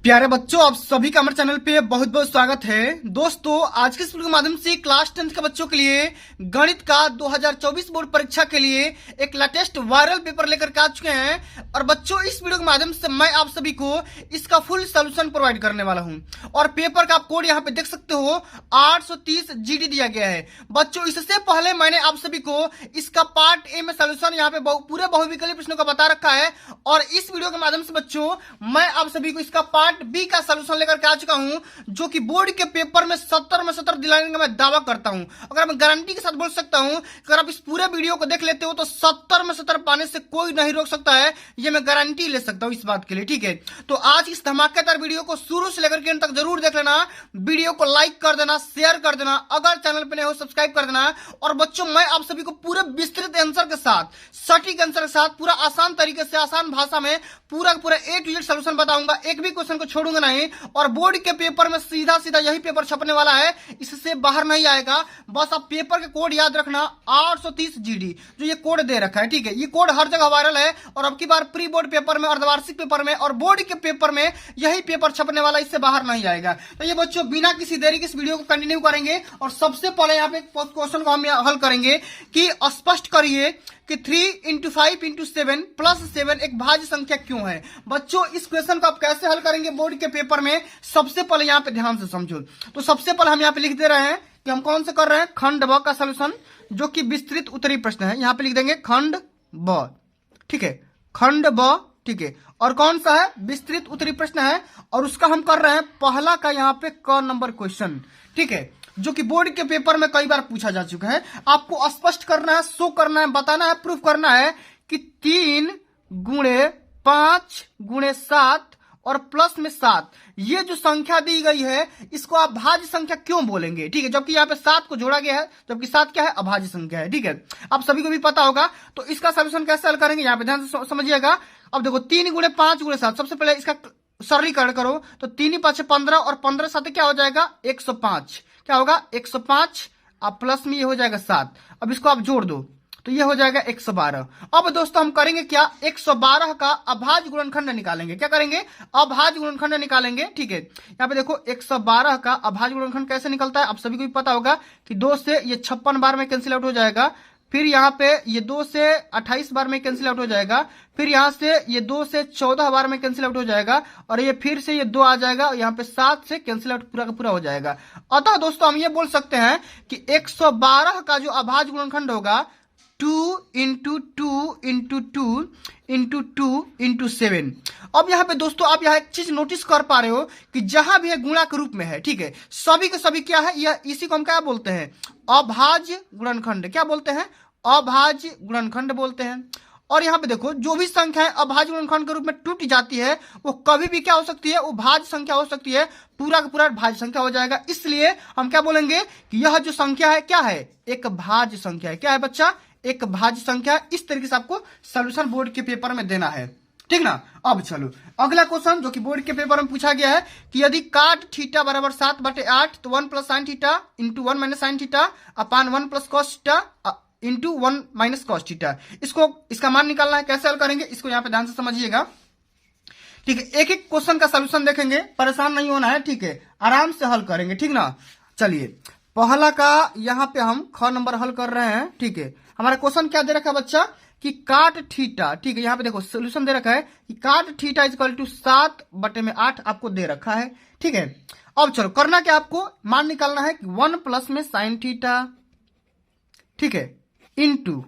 प्यारे बच्चों, आप सभी का हमारे चैनल पे बहुत बहुत स्वागत है। दोस्तों, आज के इस वीडियो के माध्यम से क्लास 10 के बच्चों के लिए गणित का 2024 बोर्ड परीक्षा के लिए एक लेटेस्ट वायरल पेपर लेकर के आ चुके हैं। और बच्चों, इस वीडियो के माध्यम से मैं आप सभी को इसका फुल सोल्यूशन प्रोवाइड करने वाला हूं। और पेपर का आप कोड यहाँ पे देख सकते हो, 830 GD दिया गया है। बच्चों, इससे पहले मैंने आप सभी को इसका पार्ट ए में सोल्यूशन यहाँ पे पूरे बहुविकल्पीय प्रश्नों का बता रखा है। और इस वीडियो के माध्यम से बच्चों मैं आप सभी को इसका पार्ट बी का सलूशन लेकर के आ चुका हूं, जो कि बोर्ड के पेपर में 70 में 70 दिलाने का मैं दावा करता हूं। अगर मैं गारंटी के साथ बोल सकता हूं, अगर आप इस पूरे वीडियो को देख लेते हो तो 70 में 70 पाने से कोई नहीं रोक सकता है। ये मैं गारंटी ले सकता हूं इस बात के लिए, ठीक है। तो आज इस धमाकेदार वीडियो को शुरू से लेकर के अंत तक जरूर देख लेना। वीडियो को लाइक कर देना, शेयर कर देना, अगर चैनल पर नए हो सब्सक्राइब कर देना। और बच्चों, मैं आप सभी को पूरे विस्तृत आंसर के साथ, सटीक आंसर के साथ, पूरा आसान तरीके से, आसान भाषा में पूरा A to Z सलूशन बताऊंगा। एक भी क्वेश्चन को छोड़ूंगा नहीं। और बोर्ड के पेपर में सीधा सीधा यही पेपर छपने वाला है, इससे बाहर नहीं आएगा। बस आप पेपर के कोड याद रखना, 830 GD जो ये कोड दे रखा है, ठीक है। ये कोड हर जगह वायरल है। और अब की बार प्री बोर्ड पेपर में, अर्धवार्षिक पेपर में और बोर्ड के पेपर में यही पेपर छपने वाला, इससे बाहर नहीं आएगा। तो ये बच्चों, बिना किसी देरी के इस वीडियो को कंटिन्यू करेंगे। और सबसे पहले यहाँ पे क्वेश्चन को हम हल करेंगे कि स्पष्ट करिए कि 3 × 5 × 7 + 7 एक भाज्य संख्या क्यों है। बच्चों, इस क्वेश्चन को आप कैसे हल करेंगे बोर्ड के पेपर में, सबसे पहले यहाँ पे ध्यान से समझो। तो सबसे पहले हम यहाँ पे लिख दे रहे हैं कि हम कौन से कर रहे हैं, खंड ब का सलूशन, जो कि विस्तृत उत्तरीय प्रश्न है। यहाँ पे लिख देंगे खंड ब, ठीक है, खंड ब, ठीक है। और कौन सा है, विस्तृत उत्तरीय प्रश्न है। और उसका हम कर रहे हैं पहला का यहाँ पे क नंबर क्वेश्चन, ठीक है, जो कि बोर्ड के पेपर में कई बार पूछा जा चुका है। आपको स्पष्ट करना है, शो करना है, बताना है, प्रूफ करना है कि 3 × 5 × 7 और प्लस में 7 ये जो संख्या दी गई है, इसको आप भाज्य संख्या क्यों बोलेंगे, ठीक है। जबकि यहाँ पे 7 को जोड़ा गया है, जबकि 7 क्या है, अभाज्य संख्या है, ठीक है। आप सभी को भी पता होगा। तो इसका सोल्यूशन कैसे हल करेंगे, यहाँ पे ध्यान से समझिएगा। अब देखो, 3 × 5 × 7, सबसे पहले इसका सरलीकरण करो तो 3 × 5 = 15 और 15 × 7 क्या हो जाएगा, 105। क्या होगा, 105। अब प्लस में ये हो जाएगा 7। अब इसको आप जोड़ दो तो ये हो जाएगा 112। अब दोस्तों हम करेंगे क्या, 112 का अभाज्य गुणनखंड निकालेंगे। क्या करेंगे, अभाज्य गुणनखंड निकालेंगे, ठीक है। यहाँ पे देखो, 112 का अभाज्य गुणनखंड कैसे निकलता है, आप सभी को भी पता होगा कि 2 से ये 56 बार में कैंसिल आउट हो जाएगा। फिर यहाँ पे ये 2 से 28 बार में कैंसिल आउट हो जाएगा। फिर यहाँ से ये 2 से 14 बार में कैंसिल आउट हो जाएगा। और ये फिर से ये 2 आ जाएगा और यहाँ पे 7 से कैंसिल आउट पूरा का पूरा हो जाएगा। अतः दोस्तों हम ये बोल सकते हैं कि 112 का जो अभाज्य गुणनखंड होगा, 2 × 2 × 2 × 2 × 7। अब यहाँ पे दोस्तों आप यहाँ एक चीज नोटिस कर पा रहे हो कि जहां भी है गुणा के रूप में है, ठीक है। सभी के सभी क्या है, यह इसी को हम क्या बोलते हैं, अभाज्य गुणनखंड। क्या बोलते हैं, अभाज्य गुणनखंड बोलते हैं। और यहाँ पे देखो, जो भी संख्या है अभाज्य गुणनखंड के रूप में टूट जाती है, वो कभी भी क्या हो सकती है, वो भाज्य संख्या हो सकती है, पूरा का पूरा भाज्य संख्या हो जाएगा। इसलिए हम क्या बोलेंगे कि यह जो संख्या है क्या है, एक भाज्य संख्या है। क्या है बच्चा, एक भाज्य संख्या। इस तरीके से आपको सोल्यूशन बोर्ड के पेपर में देना है, ठीक ना। अब चलो अगला क्वेश्चन, जो कि बोर्ड के पेपर में पूछा गया है कि यदि काट थीटा बराबर 7/8 तो 1 + sin θ × 1 - sin θ अपान 1 + cos θ × 1 - cos θ। इसका मान निकालना है। कैसे हल करेंगे, इसको यहाँ पे ध्यान से समझिएगा, ठीक है। एक एक क्वेश्चन का सोल्यूशन देखेंगे, परेशान नहीं होना है, ठीक है। आराम से हल करेंगे, ठीक ना। चलिए, पहला का यहाँ पे हम ख नंबर हल कर रहे हैं, ठीक है। हमारा क्वेश्चन क्या दे रखा है बच्चा, कि काट थीटा, ठीक है। यहाँ पे देखो सोल्यूशन दे रखा है कि काट थीटा = 7/8 आपको दे रखा है, ठीक है। अब चलो करना क्या, आपको मान निकालना है कि 1 प्लस में sin θ, ठीक है, इंटू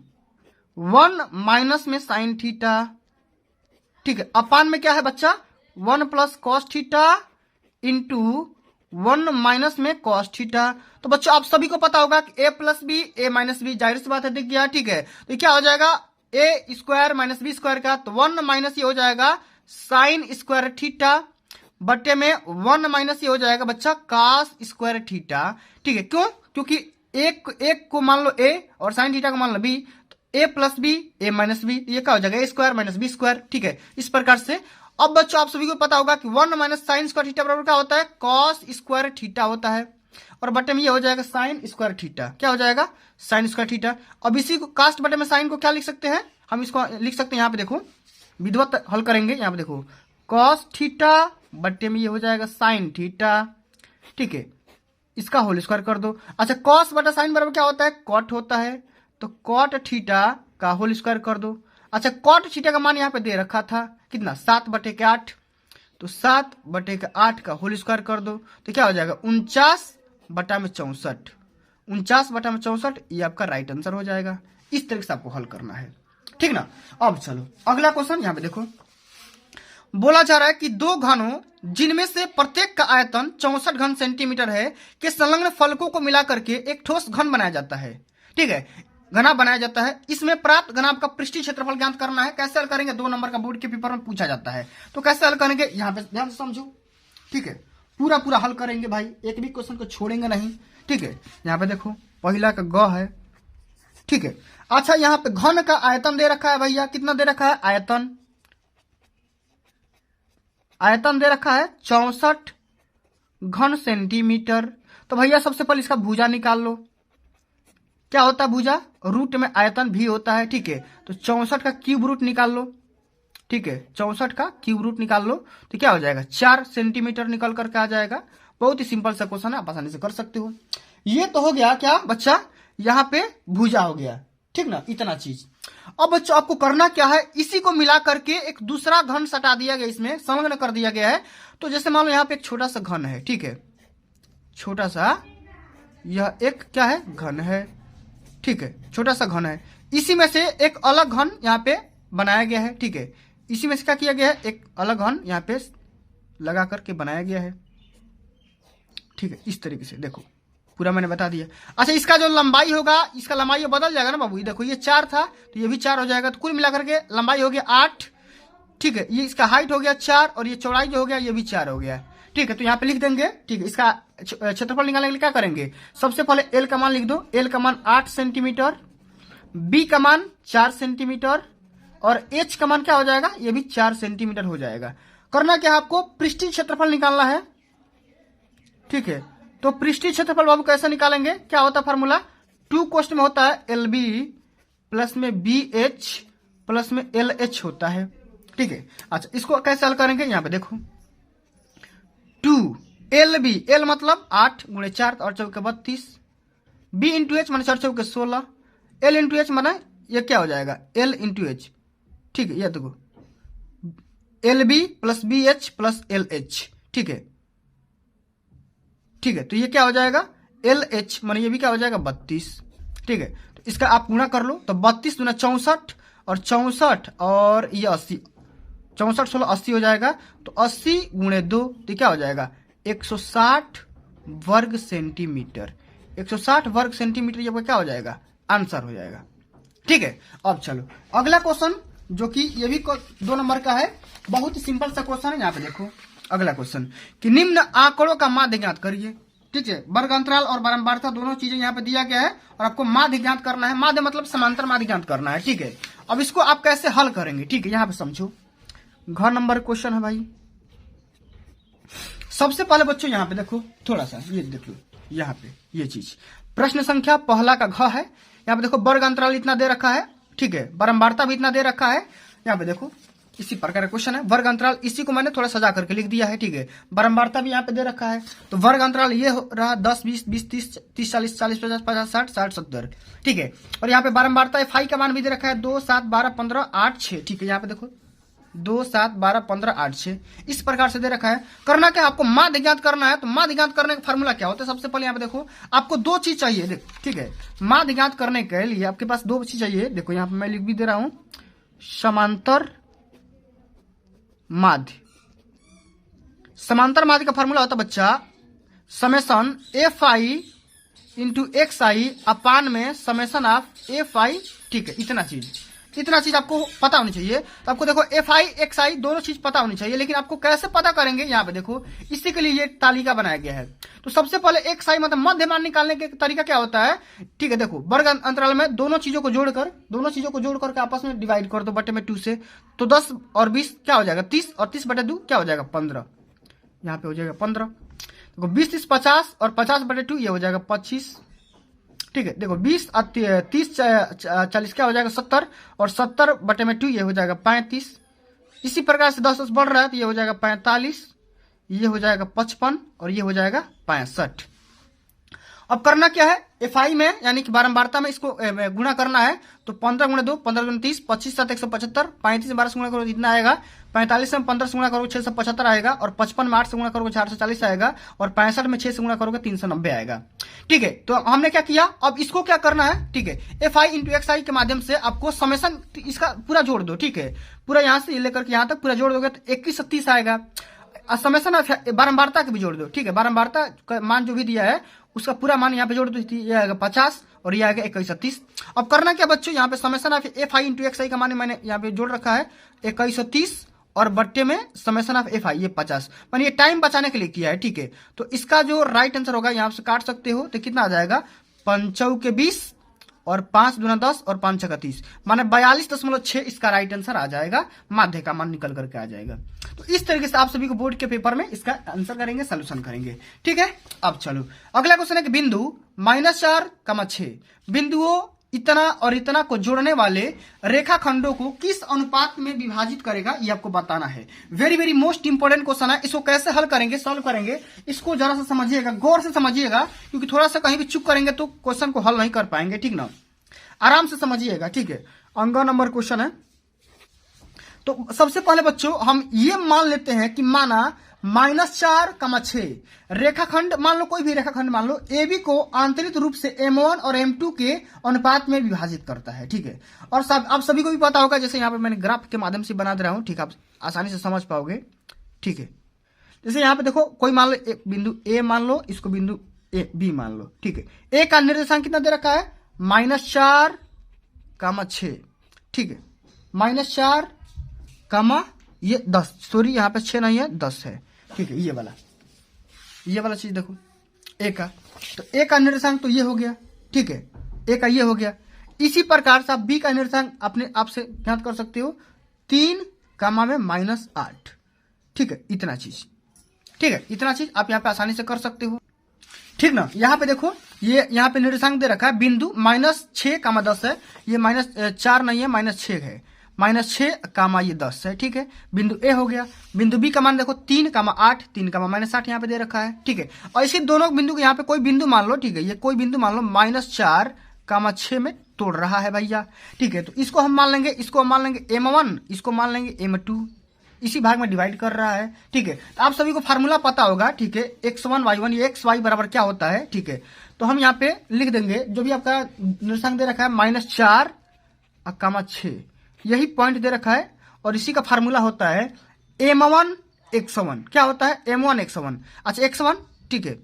1 माइनस में sin θ, ठीक है, अपान में क्या है बच्चा, 1 + cos θ इंटू 1 माइनस में cos θ। तो बच्चों आप सभी को पता होगा कि a + b a - b, जाहिर सी बात है, दिख गया, ठीक है। तो क्या हो जाएगा, a² - b² का, तो 1 माइनस ये हो जाएगा sin² θ बट्टे में 1 माइनस ये हो जाएगा बच्चा cos² θ, ठीक है। क्यों, क्योंकि एक को मान लो a और sin θ को मान लो b, तो a + b a - b, ये क्या हो जाएगा, a² - b², ठीक है। इस प्रकार से अब बच्चों आप सभी को पता होगा कि 1 - sin² θ बराबर क्या होता है, cos² θ होता है। और बटे में ये हो जाएगा sin² θ। क्या हो जाएगा, sin² θ। अब इसी को कास्ट बटे में साइन को क्या लिख सकते हैं, हम इसको लिख सकते हैं, यहाँ पे देखो विधिवत हल करेंगे। यहाँ पे देखो कॉस थीटा बट्टे में ये हो जाएगा साइन थीटा। ठीक है, इसका होल स्क्वायर कर दो। अच्छा, कॉस बटा साइन बराबर क्या होता है? कॉट होता है, तो कॉट थीटा का होल स्क्वायर कर दो। अच्छा, कॉट थीटा का मान यहाँ पे दे रखा था कितना? 7/8, तो 7/8 का होल स्क्वायर कर दो, तो क्या हो जाएगा? 49/64। 49/64 ये आपका राइट आंसर हो जाएगा। इस तरीके से आपको हल करना है, ठीक ना। अब चलो अगला क्वेश्चन, यहाँ पे देखो बोला जा रहा है कि दो घनों जिनमें से प्रत्येक का आयतन 64 घन सेंटीमीटर है के संलग्न फलकों को मिलाकर के एक ठोस घन बनाया जाता है। ठीक है, घना बनाया जाता है। इसमें प्राप्त घनाभ का पृष्ठीय क्षेत्रफल ज्ञात करना है। कैसे हल करेंगे? 2 नंबर का बोर्ड के पेपर में पूछा जाता है, तो कैसे हल करेंगे यहाँ पे ध्यान से समझो। ठीक है, पूरा पूरा हल करेंगे भाई, एक भी क्वेश्चन को छोड़ेंगे नहीं। ठीक है, यहाँ पे देखो पहला का ग है। ठीक है, अच्छा यहाँ पे घन का आयतन दे रखा है भैया, कितना दे रखा है? आयतन दे रखा है 64 घन सेंटीमीटर। तो भैया सबसे पहले इसका भुजा निकाल लो। क्या होता है भुजा? रूट में आयतन भी होता है। ठीक है, तो 64 का क्यूब रूट निकाल लो। ठीक है, 64 का क्यूब रूट निकाल लो, तो क्या हो जाएगा? 4 सेंटीमीटर निकल करके आ जाएगा। बहुत ही सिंपल सा क्वेश्चन है, आप आसानी से कर सकते हो। ये तो हो गया क्या बच्चा? यहाँ पे भुजा हो गया, ठीक ना, इतना चीज। अब बच्चों आपको करना क्या है? इसी को मिला करके एक दूसरा घन सटा दिया गया, इसमें संलग्न कर दिया गया है। तो जैसे मान लो यहाँ पे एक छोटा सा घन है। ठीक है, छोटा सा यह एक क्या है? घन है। ठीक है, छोटा सा घन है। इसी में से एक अलग घन यहाँ पे बनाया गया है। ठीक है, इसी में से क्या किया गया है? एक अलग घन यहाँ पे लगा करके बनाया गया है। ठीक है, इस तरीके से देखो पूरा मैंने बता दिया। अच्छा, इसका जो लंबाई होगा, इसका लंबाई बदल जाएगा ना बाबू। ये देखो ये 4 था, तो ये भी 4 हो जाएगा, तो कुल मिलाकर के लंबाई हो गया 8। ठीक है, ये इसका हाइट हो गया 4, और ये चौड़ाई जो हो गया ये भी 4 हो गया। ठीक है, तो यहाँ पे लिख देंगे। ठीक है, इसका क्षेत्रफल निकालने के लिए क्या करेंगे? सबसे पहले एल का मान लिख दो। एल का मान 8 सेंटीमीटर, बी का मान 4 सेंटीमीटर, और एच का मान क्या हो जाएगा? ये भी 4 सेंटीमीटर हो जाएगा। करना क्या है आपको? पृष्ठीय क्षेत्रफल निकालना है। ठीक है, तो पृष्ठीय क्षेत्रफल बाबू कैसे निकालेंगे? क्या होता है फार्मूला? 2 कोष्ट में होता है एल बी प्लस में बी एच प्लस में एल एच होता है। ठीक है, अच्छा इसको कैसे हल करेंगे? यहाँ पे देखो 2 एल बी, एल मतलब 8 गुणे 4 और 4 32, बी इंटू एच माने 4 4 16, एल इंटू एच माने ये क्या हो जाएगा? L into H. ठीक है, ये देखो L B plus B H plus L H. ठीक है, ठीक है, तो ये क्या हो जाएगा? एल एच माने ये भी क्या हो जाएगा? 32। ठीक है, तो इसका आप गुणा कर लो, तो 32 गुना 64 और 64 और ये 80, 64 16 80 हो जाएगा। तो 80 गुणे 2 तो क्या हो जाएगा? 160 वर्ग सेंटीमीटर। 160 वर्ग सेंटीमीटर ये क्या हो जाएगा? आंसर हो जाएगा। ठीक है, अब चलो अगला क्वेश्चन, जो कि ये भी 2 नंबर का है। बहुत ही सिंपल सा क्वेश्चन है। यहाँ पे देखो अगला क्वेश्चन कि निम्न आंकड़ों का माध्य ज्ञात करिए। ठीक है, वर्ग अंतराल और बारंबारता दोनों चीजें यहाँ पे दिया गया है, और आपको माध्य ज्ञात करना है। माध्य मतलब समांतर माध्य ज्ञात करना है। ठीक है, अब इसको आप कैसे हल करेंगे? ठीक है, यहाँ पे समझो, घ नंबर क्वेश्चन है भाई। सबसे पहले बच्चों यहाँ पे देखो, थोड़ा सा ये देख लो, यहाँ पे ये चीज प्रश्न संख्या पहला का घ है। यहाँ पे देखो वर्ग अंतराल इतना दे रखा है। ठीक है, बारंबारता भी इतना दे रखा है। यहाँ पे देखो इसी प्रकार का क्वेश्चन है। वर्ग अंतराल इसी को मैंने थोड़ा सजा करके लिख दिया है। ठीक है, बारंबारता भी यहाँ पे दे रखा है। तो वर्ग अंतराल ये रहा 10 20 20 30 30 40 40 50 50 60 60 70। ठीक है, और यहाँ पे बारंबारता फाई का मान भी दे रखा है 2 7 12 15 8 6। ठीक है, यहाँ पे देखो 2 7 12 15 8 6 इस प्रकार से दे रखा है। करना क्या? आपको माध्य ज्ञात करना है। तो माध्य ज्ञात करने का फार्मूला क्या होता है? सबसे पहले यहाँ पे देखो आपको 2 चीज चाहिए। देखो, ठीक है, माध्य ज्ञात करने के लिए आपके पास 2 चीज चाहिए। देखो यहाँ पे मैं लिख भी दे रहा हूं, समांतर माध्य। समांतर माध्य का फार्मूला होता है बच्चा summation F I into X I upon में समेशन ऑफ एफ आई। ठीक है, इतना चीज आपको पता होनी चाहिए। तो आपको देखो एफ आई एक्स आई दोनों चीज पता होनी चाहिए, लेकिन आपको कैसे पता करेंगे? यहाँ पे देखो इसी के लिए ये तालिका बनाया गया है। तो सबसे पहले एक्स आई मतलब मध्य मान निकालने का तरीका क्या होता है? ठीक है, देखो वर्ग अंतराल में दोनों चीजों को जोड़कर आपस में डिवाइड कर दो बटे में 2 से। तो 10 और 20 क्या हो जाएगा? 30, और 30 बटे 2 क्या हो जाएगा? 15। यहाँ पे हो जाएगा 15। देखो 20 30 50 और 50 बटे 2 ये हो जाएगा 25। ठीक है, देखो 20 30 40 क्या हो जाएगा? 70, और 70 बटे में 2 ये हो जाएगा 35। इसी प्रकार से 10 बढ़ रहा है तो ये हो जाएगा 45, ये हो जाएगा 55 और ये हो जाएगा 65। अब करना क्या है, FI में यानी कि बारंबारता में इसको गुणा करना है। तो 15 गुणा 2, 15 गुणा 30, 25 7 175, 35 से 12 से गुणा करो इतना आएगा, 45 में 15 से गुणा करोगे 675 आएगा, और 55 में 8 से गुणा करोगे 440 आएगा, और 65 में 6 से गुणा करोगे 390 आएगा। ठीक है, तो हमने क्या किया, अब इसको क्या करना है, ठीक है, FI इंटू XI के माध्यम से आपको समेशन इसका पूरा जोड़ दो। ठीक है, पूरा यहां से लेकर के यहां तक पूरा जोड़ दोगे तो 21 से 30 आएगा। समेशन बारंबारता के भी जोड़ दो। ठीक है, बारंबारता का मान जो भी दिया है उसका पूरा मान यहाँ पे जोड़ दो, ये आएगा 50 और ये आएगा 21 30। अब करना क्या बच्चों, यहाँ पे summation of FI into XI का मान मैंने यहाँ पे जोड़ रखा है 2130 और बट्टे में समेशन ऑफ FI ये 50। मैंने ये टाइम बचाने के लिए किया है। ठीक है, तो इसका जो राइट आंसर होगा यहाँ से काट सकते हो तो कितना आ जाएगा, 5 के 20 और 5 दूना 10 और 5 छक्का 30, माने 42.6 इसका राइट आंसर आ जाएगा, माध्य का मान निकल करके आ जाएगा। तो इस तरीके से आप सभी को बोर्ड के पेपर में इसका आंसर करेंगे, सोल्यूशन करेंगे। ठीक है, अब चलो अगला क्वेश्चन है कि बिंदु -4, 6 बिंदुओं इतना और इतना को जोड़ने वाले रेखाखंडों को किस अनुपात में विभाजित करेगा, ये आपको बताना है। Very very most important question है। इसको कैसे हल करेंगे, सॉल्व करेंगे, इसको जरा सा समझिएगा, गौर से समझिएगा, क्योंकि थोड़ा सा कहीं भी चुप करेंगे तो क्वेश्चन को हल नहीं कर पाएंगे। ठीक ना, आराम से समझिएगा। ठीक है, अंगा नंबर क्वेश्चन है। तो सबसे पहले बच्चों हम ये मान लेते हैं कि माना -4, 6 रेखाखंड, मान लो कोई भी रेखाखंड मान लो AB को आंतरिक रूप से M1 और M2 के अनुपात में विभाजित करता है। ठीक है, और आप सभी को भी पता होगा, जैसे यहाँ पे मैंने ग्राफ के माध्यम से बना दे रहा हूं। ठीक है, आप आसानी से समझ पाओगे। ठीक है, जैसे यहाँ पे देखो, कोई मान लो एक बिंदु A मान लो, इसको बिंदु B मान लो। ठीक है, A का निर्देशांक कितना दे रखा है, -4, 6। ठीक है, -4, ये 10, सॉरी यहाँ पे 6 नहीं है 10 है। ठीक है, ये वाला चीज देखो, ए का, तो ए का निर्देशांक तो ये हो गया। ठीक है, ए का ये हो गया। इसी प्रकार से आप बी का निर्देशांक अपने आप से ज्ञात कर सकते हो, 3, में -8। ठीक है, इतना चीज। ठीक है, इतना चीज आप यहाँ पे आसानी से कर सकते हो। ठीक ना, यहाँ पे देखो, ये यहाँ पे निर्देशांक दे रखा है, बिंदु -6, 10 है, ये -4 नहीं है, -6 है, -6, ये 10 है। ठीक है, बिंदु ए हो गया। बिंदु बी का मान देखो 3, 8, 3, -8 यहाँ पे दे रखा है। ठीक है, और इसी दोनों बिंदु को यहाँ पे कोई बिंदु मान लो। ठीक है, ये कोई बिंदु मान लो -4, 6 में तोड़ रहा है भैया। ठीक है, तो इसको हम मान लेंगे, इसको मान लेंगे M1, इसको मान लेंगे M2, इसी भाग में डिवाइड कर रहा है। ठीक है, तो आप सभी को फार्मूला पता होगा। ठीक है, x1 y1, ये xy बराबर क्या होता है। ठीक है, तो हम यहाँ पे लिख देंगे, जो भी आपका निर्देशांक दे रखा है -4, 6, यही पॉइंट दे रखा है, और इसी का फार्मूला होता है M1 x1। क्या होता है, M1 x1। अच्छा, x1, ठीक है,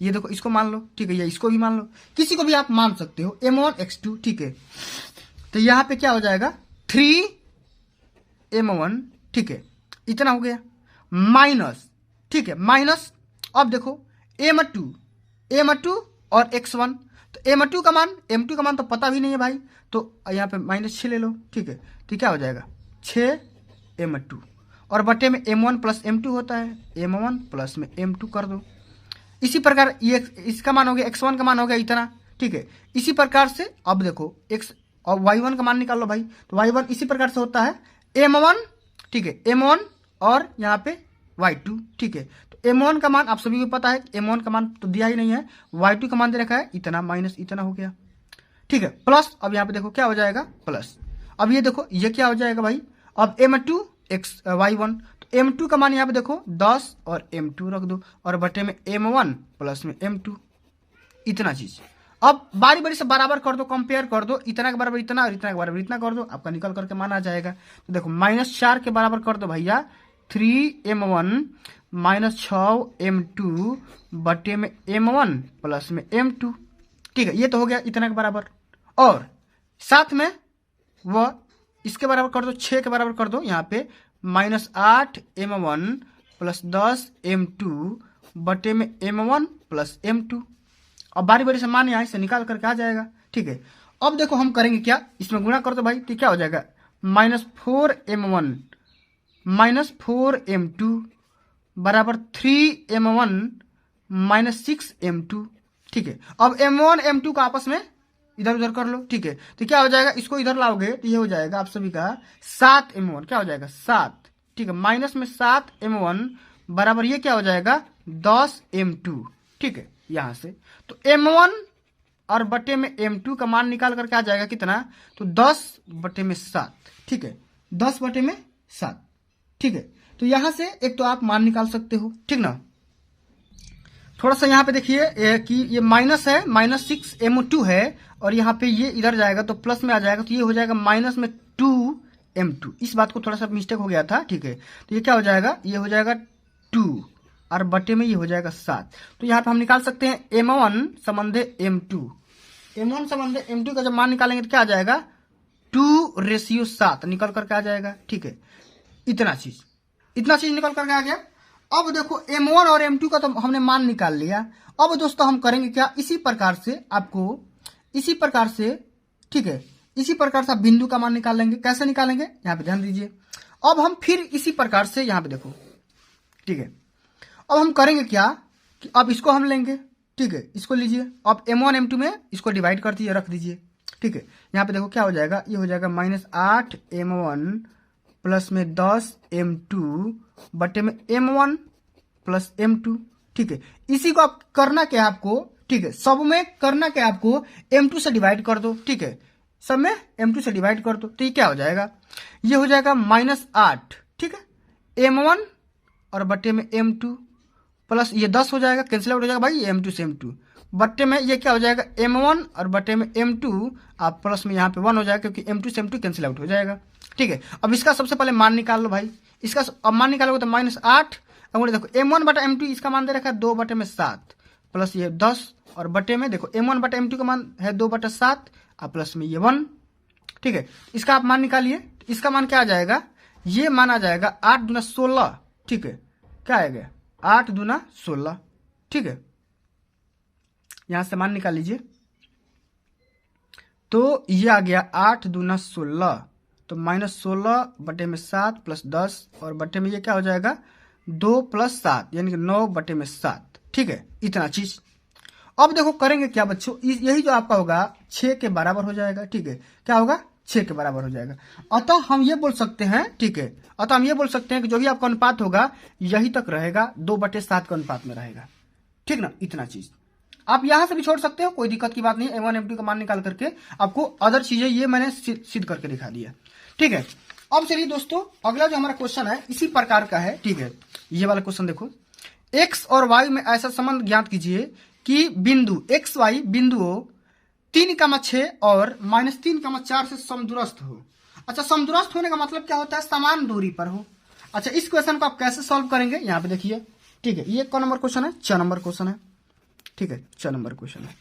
ये देखो, इसको मान लो। ठीक है, ये इसको भी मान लो, किसी को भी आप मान सकते हो, M1 x2। ठीक है, तो यहाँ पे क्या हो जाएगा, 3M1। ठीक है, इतना हो गया, माइनस। ठीक है, माइनस, अब देखो M2 और x1, तो M2 का मान, M2 का मान तो पता भी नहीं है भाई, तो यहाँ पे -6 ले लो। ठीक है, तो क्या हो जाएगा, 6M2, और बटे में M1 प्लस M2 होता है, M1 प्लस में M2 कर दो। इसी प्रकार ये इसका मान हो गया, x1 का मान हो गया इतना। ठीक है, इसी प्रकार से अब देखो x और y1 का मान निकाल लो भाई, तो y1 इसी प्रकार से होता है M1। ठीक है, M1 और यहाँ पे y2। ठीक है, तो M1 का मान आप सभी को पता है, M1 का मान तो दिया ही नहीं है, y2 का मान दे रखा है इतना, माइनस इतना हो गया। ठीक है, प्लस, अब यहाँ पे देखो क्या हो जाएगा, प्लस। अब ये देखो, ये क्या हो जाएगा भाई, अब M2 y1, तो M2 का मान यहाँ पे देखो 10 और M2 रख दो, और बटे में M1 प्लस में M2, इतना चीज। अब बारी बारी से बराबर कर दो, कंपेयर कर दो, इतना के बराबर इतना और इतना के बराबर इतना कर दो, आपका निकल करके मान आ जाएगा। तो देखो -4 के बराबर कर दो भैया, 3M1 -6M2 बटे में M1 प्लस में M2। ठीक है, ये तो हो गया इतना के बराबर, और साथ में वह इसके बराबर कर दो, 6 के बराबर कर दो, यहाँ पे -8M1 प्लस 10M2 बटे में M1 प्लस M2। अब बारी बारी से मान यहाँ से निकाल करके आ जाएगा। ठीक है, अब देखो हम करेंगे क्या, इसमें गुणा कर दो भाई, तो क्या हो जाएगा, -4M1 -4M2 बराबर 3M1 -6M2। ठीक है, अब M1 M2 का आपस में इधर उधर कर लो। ठीक है, तो क्या हो जाएगा, इसको इधर लाओगे तो ये हो जाएगा आप सभी का 7M1, क्या हो जाएगा 7। ठीक है, माइनस में 7m1 बराबर ये क्या हो जाएगा 10m2, ठीक है। यहां से तो m1 और बटे में m2 का मान निकाल करके आ जाएगा कितना, तो 10/7, ठीक है, 10/7, ठीक है। तो यहां से एक तो आप मान निकाल सकते हो, ठीक ना। थोड़ा सा यहाँ पे देखिए कि ये माइनस है, -6m2 है, और यहाँ पे ये इधर जाएगा तो प्लस में आ जाएगा, तो ये हो जाएगा माइनस में 2m2। इस बात को थोड़ा सा मिस्टेक हो गया था, ठीक है। तो ये क्या हो जाएगा, ये हो जाएगा 2 और बटे में ये हो जाएगा 7। तो यहाँ पे हम निकाल सकते हैं m1 संबंधे m2। m1 संबंधे m2 का जब मान निकालेंगे तो क्या आ जाएगा 2:7 निकल करके आ जाएगा, ठीक है। इतना चीज निकल करके आ गया। अब देखो m1 और m2 का तो हमने मान निकाल लिया। अब दोस्तों हम करेंगे क्या, इसी प्रकार से आपको इसी प्रकार से, ठीक है, इसी प्रकार से आप बिंदु का मान निकाल लेंगे। कैसे निकालेंगे यहाँ पे ध्यान दीजिए। अब हम फिर इसी प्रकार से यहाँ पे देखो, ठीक है। अब हम करेंगे क्या कि अब इसको हम लेंगे, ठीक है, इसको लीजिए। अब m1 m2 में इसको डिवाइड कर दीजिए, रख दीजिए, ठीक है। यहाँ पे देखो क्या हो जाएगा, ये हो जाएगा -8m1 प्लस में 10m2 बटे में m1 प्लस m2, ठीक है। इसी को आप करना क्या है आपको, ठीक है, सब में करना क्या आपको m2 से डिवाइड कर दो, ठीक है, सब में m2 से डिवाइड कर दो। तो ये क्या हो जाएगा, ये हो जाएगा -8, ठीक है, m1 और बटे में m2 प्लस ये 10 हो जाएगा, कैंसिल आउट हो जाएगा भाई, m2 से m2 बटे में ये क्या हो जाएगा m1 और बटे में m2, आप प्लस में यहाँ पे 1 हो जाएगा क्योंकि m2 से m2 कैंसिल आउट हो जाएगा, ठीक है। अब इसका सबसे पहले मान निकाल लो भाई। इसका अब मान निकालोगे तो -8, अब देखो m1 बटा m2 इसका मान दे रखा है 2/7 प्लस ये 10 और बटे में देखो m1 बटा m2 का मान है 2/7 और प्लस में ये 1, ठीक है। इसका आप मान निकालिए। इसका मान क्या आ जाएगा, ये मान आ जाएगा 8 दूना 16, ठीक है, क्या आएगा 8 दूना 16, ठीक है। यहां से मान निकाल लीजिए तो ये आ गया 8 दूना 16, तो -16 बटे में 7 प्लस 10 और बटे में ये क्या हो जाएगा 2 + 7 यानी कि 9/7, ठीक है। इतना चीज। अब देखो करेंगे क्या बच्चों, यही जो आपका होगा 6 के बराबर हो जाएगा, ठीक है। क्या होगा 6 के बराबर हो जाएगा। अतः हम ये बोल सकते हैं, ठीक है, अतः हम ये बोल सकते हैं कि जो भी आपका अनुपात होगा यही तक रहेगा, 2/7 के अनुपात में रहेगा, ठीक ना। इतना चीज आप यहां से भी छोड़ सकते हो, कोई दिक्कत की बात नहीं। m1 m2 का मान निकाल करके आपको अदर चीजें ये मैंने सिद्ध करके दिखा दिया, ठीक है। अब चलिए दोस्तों अगला जो हमारा क्वेश्चन है इसी प्रकार का है, ठीक है। ये वाला क्वेश्चन देखो, x और y में ऐसा संबंध ज्ञात कीजिए कि बिंदु x y बिंदुओं 3,6 और -3,4 से समदूरस्थ हो। अच्छा, समदूरस्थ होने का मतलब क्या होता है, समान दूरी पर हो। अच्छा, इस क्वेश्चन को आप कैसे सॉल्व करेंगे यहाँ पे देखिए, ठीक है। ये कौन नंबर क्वेश्चन है, 6 नंबर क्वेश्चन है, ठीक है, 6 नंबर क्वेश्चन है।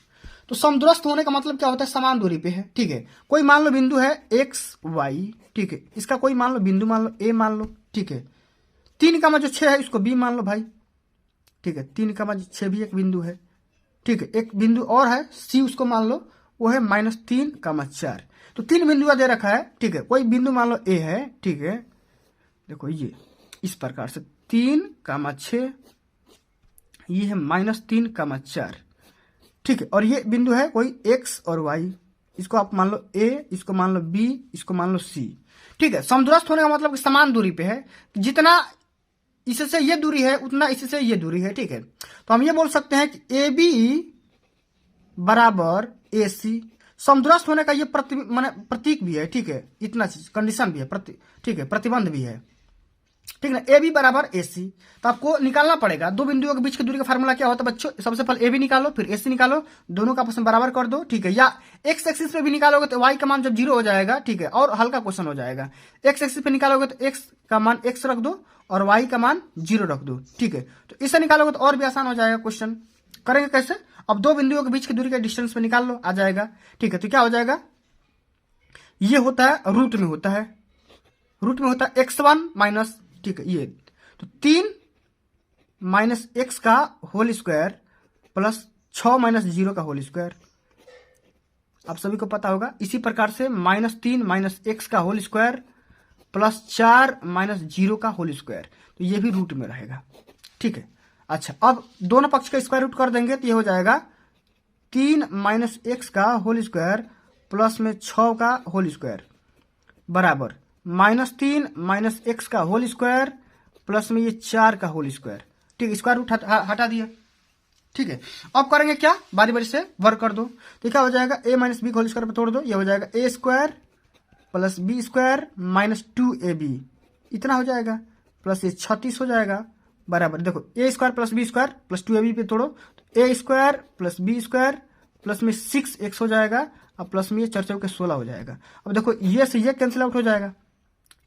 तो समदूरस्थ होने का मतलब क्या होता है, समान दूरी पे है, ठीक है। कोई मान लो बिंदु है x y, ठीक है, इसका कोई मान लो बिंदु मान लो a मान लो, ठीक है। 3,6 है इसको b मान लो भाई, ठीक है, 3,6 भी एक बिंदु है, ठीक है। एक बिंदु और है c, उसको मान लो वो है -3,4। तो 3 बिंदु दे रखा है, ठीक है। कोई बिंदु मान लो a है, ठीक है, देखो ये इस प्रकार से 3,6, ये है -3,4, ठीक है। और ये बिंदु है कोई x और y, इसको आप मान लो a, इसको मान लो b, इसको मान लो c, ठीक है। समदूरस्थ होने का मतलब कि समान दूरी पे है, जितना इससे ये दूरी है उतना इससे ये दूरी है, ठीक है। तो हम ये बोल सकते हैं कि AB बराबर AC। समदूरस्थ होने का ये प्रतीक भी है, ठीक है। इतना चीज कंडीशन भी है, ठीक है, प्रतिबंध भी है, ठीक है। AB बराबर AC। तो आपको निकालना पड़ेगा दो बिंदुओं के बीच की दूरी का फार्मूला क्या होता है बच्चों, सबसे पहले AB निकालो फिर AC निकालो, दोनों का आपस में बराबर कर दो, ठीक है। या x एक्सिस पे भी निकालोगे तो y का मान जब 0 हो जाएगा, ठीक है, और हल्का क्वेश्चन हो जाएगा। x एक्सिस पे निकालोगे तो x का मान x रख दो और y का मान 0 रख दो, ठीक है। तो इससे निकालोगे तो और भी आसान हो जाएगा क्वेश्चन। करेंगे कैसे, अब दो बिंदुओं के बीच की दूरी का डिस्टेंस पे निकाल लो, आ जाएगा, ठीक है। तो क्या हो जाएगा, ये होता है रूट में होता है, x1 माइनस, ठीक है, ये तो 3 - x का होल स्क्वायर प्लस 6 - 0 का होल स्क्वायर, आप सभी को पता होगा। इसी प्रकार से -3 - x का होल स्क्वायर प्लस 4 - 0 का होल स्क्वायर, तो ये भी रूट में रहेगा, ठीक है। अच्छा, अब दोनों पक्ष का स्क्वायर रूट कर देंगे तो ये हो जाएगा 3 - x का होल स्क्वायर प्लस में 6 का होल स्क्वायर बराबर -3 माइनस एक्स का होल स्क्वायर प्लस में ये 4 का होल स्क्वायर। ठीक है, स्क्वायर रूट हटा दिया। ठीक है, अब करेंगे क्या, बारी बारी से वर्क कर दो। तो क्या हो जाएगा, a minus b whole square पर तोड़ दो, ये हो जाएगा a square plus b square minus 2ab, इतना हो जाएगा, प्लस ये 36 हो जाएगा, बराबर देखो a square plus b square plus 2ab पे तोड़ो, तो a square plus b square plus में 6x हो जाएगा, अब प्लस में ये 4 के 16 हो जाएगा। अब देखो ये से ये कैंसिल आउट हो जाएगा।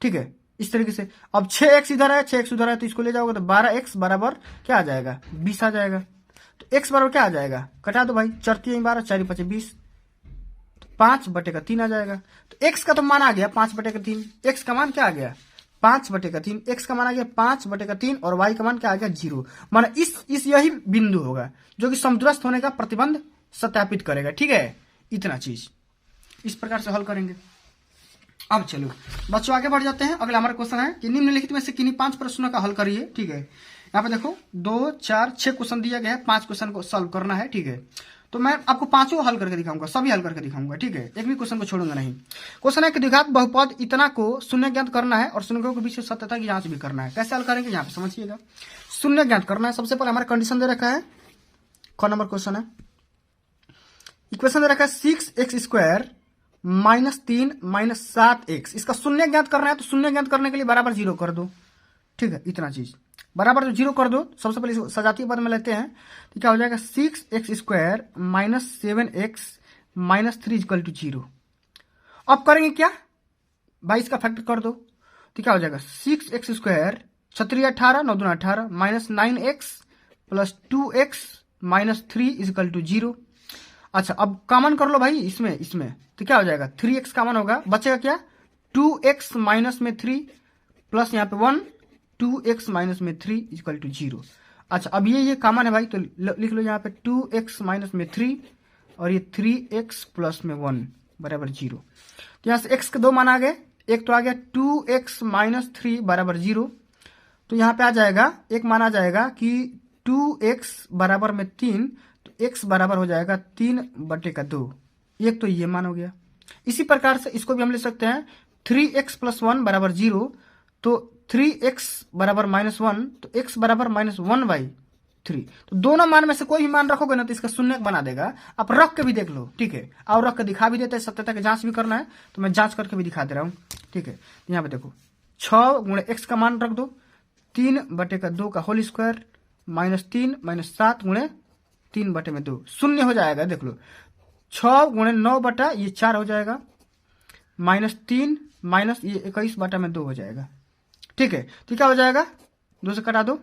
ठीक है, इस तरीके से। अब 6x इधर है, 6x उधर है, तो इसको ले जाओगे तो 12x बराबर क्या आ जाएगा, 20 आ जाएगा। तो x बराबर क्या आ जाएगा, कटा दो भाई, 4 3 12, 4 5 20, 5/3 आ जाएगा। तो x का तो मान आ गया 5/3, x का मान क्या आ गया 5/3, x का मान आ गया 5/3 और y का मान क्या आ गया 0। माना इस यही बिंदु होगा जो कि समदूरस्थ होने का प्रतिबंध सत्यापित करेगा। ठीक है, इतना चीज इस प्रकार से हल करेंगे। अब चलो बच्चों आगे बढ़ जाते हैं। अगला हमारा क्वेश्चन है कि निम्नलिखित में से किन्हीं 5 प्रश्नों का हल करिए। ठीक है, यहाँ पे देखो 2 4 6 क्वेश्चन दिया गया है, 5 क्वेश्चन को सॉल्व करना है। ठीक है, तो मैं आपको 5 हल करके दिखाऊंगा, सभी हल करके दिखाऊंगा। ठीक है, एक भी क्वेश्चन को छोड़ूंगा नहीं। क्वेश्चन है कि द्विघात बहुपद इतना को शून्य ज्ञात करना है और शून्यों के बीच में सत्यता की जांच भी करना है। कैसे हल करेंगे यहाँ पे समझिएगा। शून्य ज्ञात करना है, सबसे पहले हमारा कंडीशन दे रखा है, कौन नंबर क्वेश्चन है, इक्वेशन दे रखा है 6x स्क्वायर -3 माइनस 7x, इसका शून्य ज्ञात करना है। तो शून्य ज्ञात करने के लिए बराबर 0 कर दो। ठीक है, इतना चीज बराबर 0 कर दो। सबसे पहले सजातीय पद में लेते हैं, तो क्या हो जाएगा 6x square -7x -3 equal to 0। अब करेंगे क्या भाई, इसका फैक्टर कर दो, तो क्या हो जाएगा 6x square 6 18 9 2 18 -9x plus 2x -3 equal to 0। अच्छा, अब कॉमन कर लो भाई इसमें तो क्या हो जाएगा 3x कॉमन होगा, बचेगा क्या 2x माइनस में 3 प्लस यहाँ पे 1 2x माइनस में 3 इक्वल टू 0। अच्छा, अब ये कॉमन है भाई, तो लिख लो यहाँ पे 2x माइनस में 3 और ये 3x प्लस में 1 बराबर 0। तो यहाँ से x के 2 मान आ गए, एक तो आ गया 2x माइनस 3 बराबर 0। तो यहाँ पे आ जाएगा एक मान आ जाएगा कि 2x बराबर में 3, तो x बराबर हो जाएगा 3/2। एक तो ये मान हो गया। इसी प्रकार से इसको भी हम ले सकते हैं 3x प्लस 1 बराबर 0, तो 3x बराबर -1, तो x बराबर -1/3। तो दोनों मान में से कोई भी मान रखोगे ना तो इसका शून्य बना देगा। आप रख के भी देख लो। ठीक है, और रख के दिखा भी देते हैं, सत्यता की जांच भी करना है तो मैं जांच करके भी दिखा दे रहा हूँ। ठीक है, यहाँ पे देखो 6 गुणे x का मान रख दो, 3/2 का होल स्क्वायर -3 - 7 गुणे 3/2 शून्य हो जाएगा। देख लो 6 गुणे 9 ये 4 हो जाएगा, -3 माइनस ये 21/2 हो जाएगा। ठीक है, तो क्या हो जाएगा 2 से कटा दो,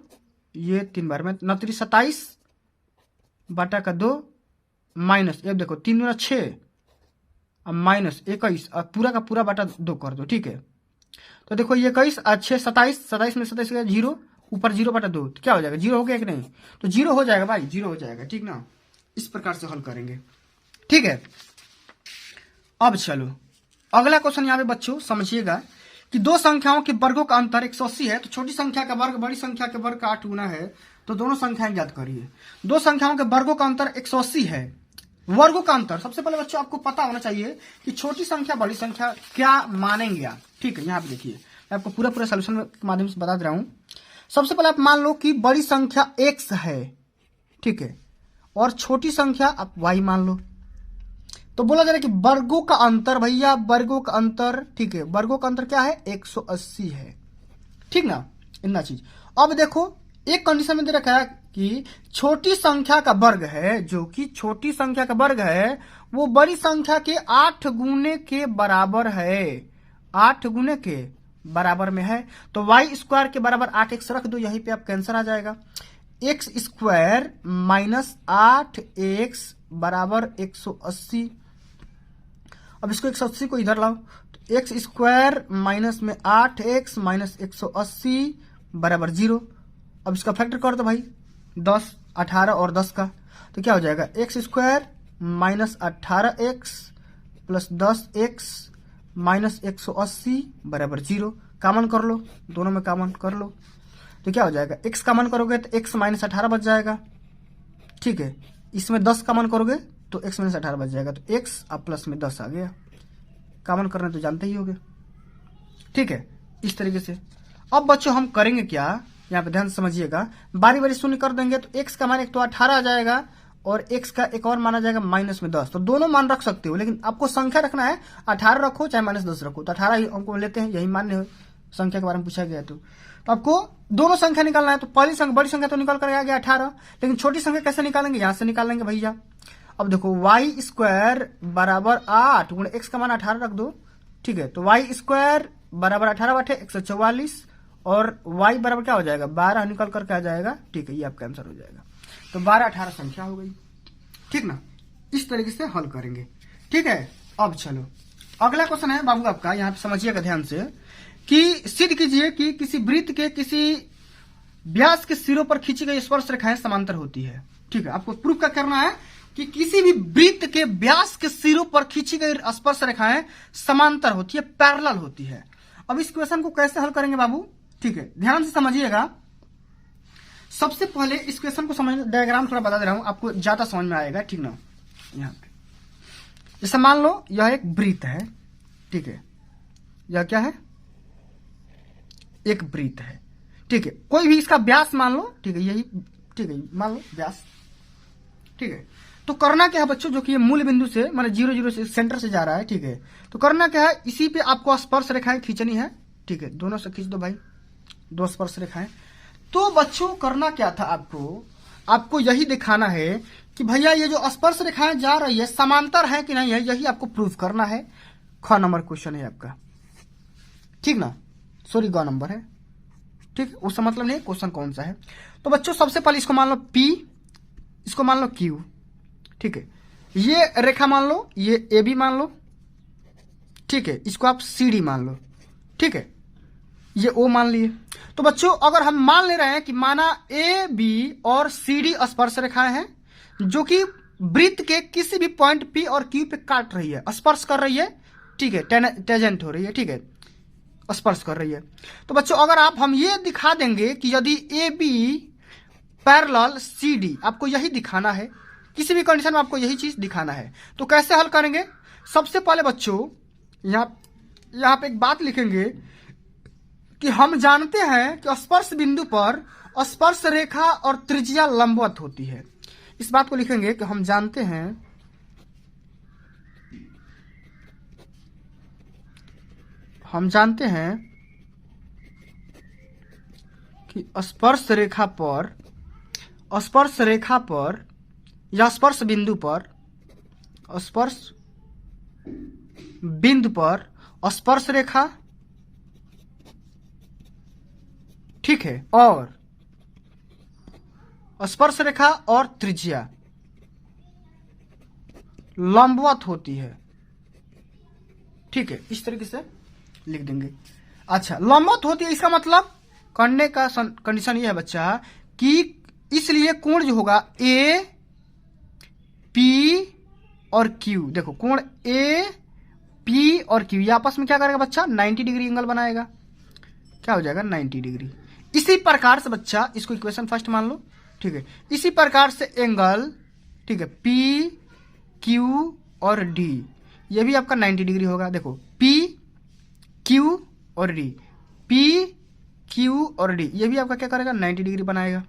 ये 3 बार में 27/2 माइनस ये देखो 3 गुना 6 अब -21 और पूरा का पूरा बटा 2 कर दो। ठीक है, तो देखो ये 21 और 6 27 में 27 गया 0, ऊपर 0/2, तो क्या हो जाएगा 0 हो गया कि नहीं, तो 0 हो जाएगा भाई, 0 हो जाएगा। ठीक ना, इस प्रकार से हल करेंगे। ठीक है, अब चलो अगला क्वेश्चन यहाँ पे बच्चों समझिएगा कि दो संख्याओं के वर्गों का अंतर 180 है, तो छोटी संख्या का वर्ग बड़ी संख्या के वर्ग का 8 गुना है, तो दोनों संख्याएं ज्ञात करिए। दो संख्याओं के वर्गों का अंतर 180 है। वर्गों का अंतर सबसे पहले बच्चों आपको पता होना चाहिए कि छोटी संख्या बड़ी संख्या क्या मानेंगे आप। ठीक है, यहाँ पे देखिए मैं आपको पूरा सोल्यूशन के माध्यम से बता दे रहा हूं। सबसे पहले आप मान लो कि बड़ी संख्या x है, ठीक है, और छोटी संख्या आप y मान लो। तो बोला जा रहा है कि वर्गों का अंतर, भैया वर्गों का अंतर, ठीक है, वर्गों का अंतर क्या है 180 है। ठीक ना, इतना चीज। अब देखो एक कंडीशन में दे रखा है कि छोटी संख्या का वर्ग है, जो कि छोटी संख्या का वर्ग है वो बड़ी संख्या के 8 गुने के बराबर है, 8 गुने के बराबर में है। तो y स्क्वायर के बराबर 8x रख दो, यहीं पे आप कैंसर आ जाएगा। x स्क्वायर माइनस 8x बराबर 180। अब इसको 180 को इधर लाओ, तो x स्क्वायर माइनस में 8x माइनस 180 बराबर 0। अब इसका फैक्टर कर दो भाई, 10 18 और 10 का, तो क्या हो जाएगा x square minus 18x plus 10x minus 180 बराबर 0। कॉमन कर लो, दोनों में कॉमन कर लो, तो क्या हो जाएगा x कॉमन करोगे तो x माइनस 18 बच जाएगा। ठीक है, इसमें 10 कॉमन करोगे तो x माइनस 18 बच जाएगा, तो x अब प्लस में 10 आ गया। कॉमन करना तो जानते ही होगे। ठीक है, इस तरीके से। अब बच्चों हम करेंगे क्या, यहाँ पे ध्यान समझिएगा, बारी बारी शून्य कर देंगे तो x का मान एक तो 18 आ जाएगा और x का एक और माना जाएगा -10। तो दोनों मान रख सकते हो, लेकिन आपको संख्या रखना है, 18 रखो चाहे -10 रखो। तो 18 ही हमको लेते हैं, यही मान्य संख्या के बारे में पूछा गया। तो आपको दोनों संख्या निकालना है। तो पहली संख्या, बड़ी संख्या तो निकल कर आ गया 18, लेकिन छोटी संख्या कैसे निकालेंगे, यहां से निकालेंगे भैया। अब देखो y² बराबर 8 गुणे x का मान 18 रख दो, ठीक है। तो y² बराबर 18 बटे 144 और y बराबर क्या हो जाएगा 12 निकल करके आ जाएगा, ठीक है। ये आपका आंसर हो जाएगा। तो 12-18 संख्या हो गई, ठीक ना। इस तरीके से हल करेंगे, ठीक है। अब चलो अगला क्वेश्चन है बाबू आपका, यहाँ पे समझिएगा ध्यान से कि सिद्ध कीजिए कि किसी वृत्त के किसी व्यास के सिरों पर खींची गई स्पर्श रेखाएं समांतर होती है, ठीक है। आपको प्रूफ क्या करना है कि किसी भी वृत्त के व्यास के सिरों पर खींची गई स्पर्श रेखाएं समांतर होती है, पैरेलल होती है। अब इस क्वेश्चन को कैसे हल करेंगे बाबू, ठीक है, ध्यान से समझिएगा। सबसे पहले इस क्वेश्चन को समझ, डायग्राम थोड़ा बता दे रहा हूं, आपको ज्यादा समझ में आएगा, ठीक ना। यहाँ पे जैसे मान लो यह एक वृत्त है, ठीक है, यह क्या है, एक वृत्त है, ठीक है। कोई भी इसका व्यास मान लो, ठीक है, यही, ठीक है, मान लो व्यास, ठीक है। तो करना क्या है बच्चों, जो कि ये मूल बिंदु से माने 0-0 से सेंटर से जा रहा है, ठीक है। तो करना क्या है, इसी पे आपको स्पर्श रेखाएं खींचनी है, ठीक है। दोनों से खींच दो भाई, 2 स्पर्श रेखाएं। तो बच्चों करना क्या था, आपको यही दिखाना है कि भैया ये जो स्पर्श रेखाएं जा रही है समांतर है कि नहीं है, यही आपको प्रूफ करना है। ख नंबर क्वेश्चन है आपका, ठीक ना, सॉरी ग नंबर है, ठीक। उसका मतलब नहीं क्वेश्चन कौन सा है। तो बच्चों सबसे पहले इसको मान लो P, इसको मान लो Q, ठीक है। ये रेखा मान लो, ये AB मान लो, ठीक है। इसको आप CD मान लो, ठीक है। ये O मान लिए। तो बच्चों अगर हम मान ले रहे हैं कि माना AB और CD स्पर्श रेखाएं हैं जो कि वृत्त के किसी भी पॉइंट P और Q पे काट रही है, स्पर्श कर रही है, ठीक है, टेंजेंट हो रही है, ठीक है, स्पर्श कर रही है। तो बच्चों अगर हम ये दिखा देंगे कि यदि AB पैरेलल CD, आपको यही दिखाना है, किसी भी कंडीशन में आपको यही चीज दिखाना है। तो कैसे हल करेंगे, सबसे पहले बच्चों यहाँ पे एक बात लिखेंगे कि हम जानते हैं कि स्पर्श बिंदु पर स्पर्श रेखा और त्रिज्या लंबवत होती है। इस बात को लिखेंगे कि हम जानते हैं कि स्पर्श रेखा पर या स्पर्श बिंदु पर स्पर्श रेखा, ठीक है, और स्पर्श रेखा और त्रिज्या लंबवत होती है, ठीक है। इस तरीके से लिख देंगे। अच्छा, लंबवत होती है, इसका मतलब करने का कंडीशन ये है बच्चा कि इसलिए कोण जो होगा A, P और Q, देखो कोण A, P और Q ये आपस में क्या करेगा बच्चा 90 डिग्री एंगल बनाएगा, क्या हो जाएगा 90 डिग्री। इसी प्रकार से बच्चा इसको इक्वेशन फर्स्ट मान लो, ठीक है। इसी प्रकार से एंगल, ठीक है, P, Q और D ये भी आपका 90 डिग्री होगा। देखो P, Q और D, P, Q और D ये भी आपका क्या करेगा 90 डिग्री बनाएगा,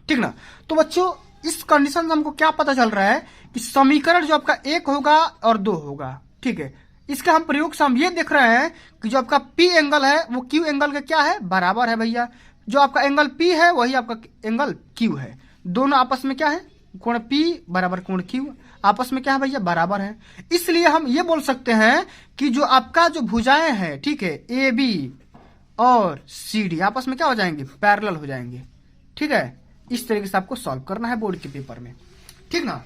ठीक ना। तो बच्चों इस कंडीशन से हमको क्या पता चल रहा है कि समीकरण जो आपका 1 होगा और 2 होगा, ठीक है। इसका हम प्रयोग से हम ये देख रहे हैं कि जो आपका P एंगल है वो Q एंगल का क्या है, बराबर है भैया। जो आपका एंगल P है वही आपका एंगल Q है, दोनों आपस में क्या है, कोण P बराबर कोण Q आपस में क्या है भैया, बराबर है। इसलिए हम ये बोल सकते हैं कि जो आपका जो भुजाएं हैं, ठीक है, AB और CD आपस में क्या हो जाएंगे, पैरेलल हो जाएंगे, ठीक है। इस तरीके से आपको सॉल्व करना है बोर्ड के पेपर में, ठीक ना।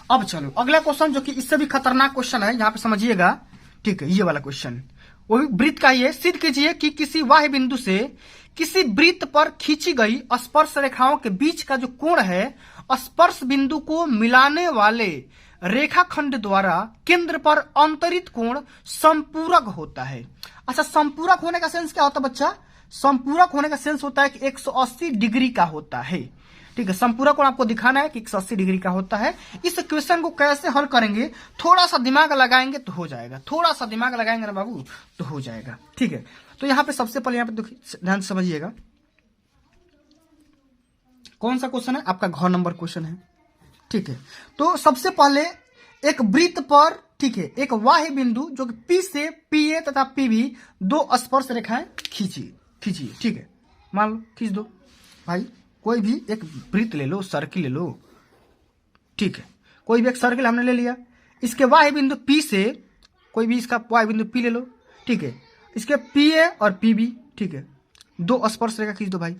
अब चलो अगला क्वेश्चन जो कि इससे भी खतरनाक क्वेश्चन है, यहाँ पे समझिएगा, ठीक है। ये वाला क्वेश्चन वो भी वृत्त का ही है। सिद्ध कीजिए कि किसी बाह्य बिंदु से किसी वृत्त पर खींची गई स्पर्श रेखाओं के बीच का जो कोण है स्पर्श बिंदु को मिलाने वाले रेखाखंड द्वारा केंद्र पर अंतरित कोण संपूरक होता है। अच्छा, संपूरक होने का सेंस क्या होता है बच्चा, संपूरक होने का सेंस होता है कि 180 डिग्री का होता है। ठीक है, संपूरक कोण आपको दिखाना है कि 180 डिग्री का होता है। इस क्वेश्चन को कैसे हल करेंगे, थोड़ा सा दिमाग लगाएंगे तो हो जाएगा, थोड़ा सा दिमाग लगाएंगे ना बाबू तो हो जाएगा। ठीक है, तो यहाँ पे सबसे पहले यहाँ पे ध्यान से समझिएगा, कौन सा क्वेश्चन है आपका, घ नंबर क्वेश्चन है। ठीक है, तो सबसे पहले एक वृत्त पर, ठीक है, एक बाह्य बिंदु जो कि P से PA तथा PB दो स्पर्श रेखाएं खींचिए। ठीक है, मान लो खींच दो भाई, कोई भी एक वृत्त ले लो, सर्किल ले लो। ठीक है, कोई भी एक सर्किल हमने ले लिया, इसके बाह्य बिंदु P से कोई भी इसका बाह्य बिंदु P ले लो। ठीक है, इसके PA और PB, ठीक है, दो स्पर्श रेखा खींच दो भाई,